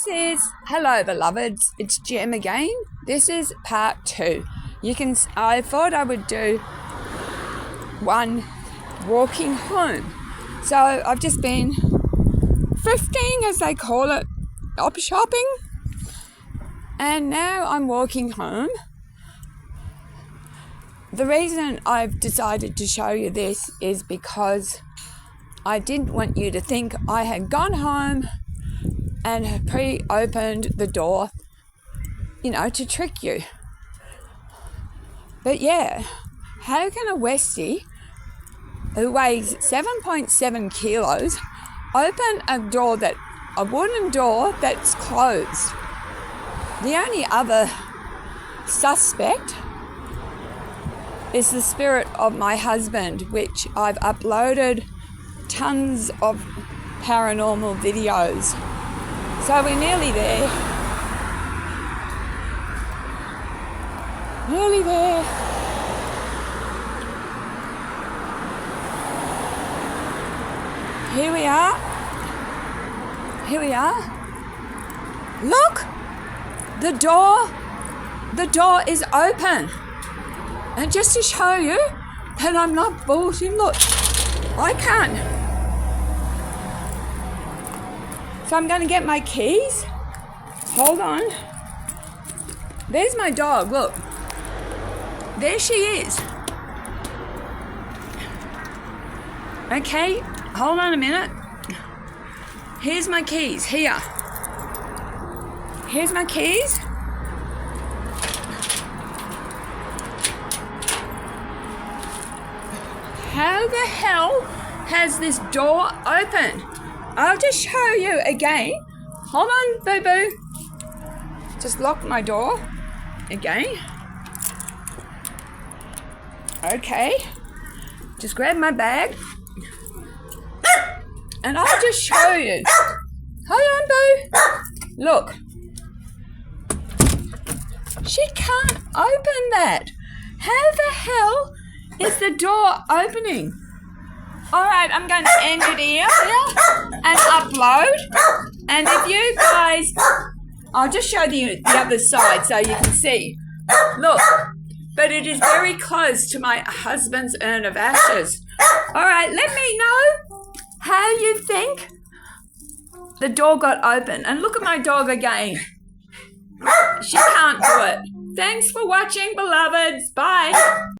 Hello beloveds, it's Jem again. This is part 2. I thought I would do one walking home. So I've just been thrifting, as they call it, op shopping, and now I'm walking home. The reason I've decided to show you this is because I didn't want you to think I had gone home and pre-opened the door, to trick you. But yeah, how can a Westie who weighs 7.7 kilos open a wooden door that's closed? The only other suspect is the spirit of my husband, which I've uploaded tons of paranormal videos. So we're nearly there. Nearly there. Here we are. Here we are. Look! The door is open. And just to show you that I'm not bullshitting, look, I can't. So I'm going to get my keys. Hold on. There's my dog, look. There she is. Okay, hold on a minute. Here's my keys, here. Here's my keys. How the hell has this door opened? I'll just show you again. Hold on, boo-boo. Just lock my door again. Okay. Just grab my bag. And I'll just show you. Hold on, boo. Look. She can't open that. How the hell is the door opening? Alright, I'm going to end it here and upload. And if you guys, I'll just show the other side so you can see. Look, but it is very close to my husband's urn of ashes. Alright, let me know how you think the door got open. And look at my dog again. She can't do it. Thanks for watching, beloveds. Bye.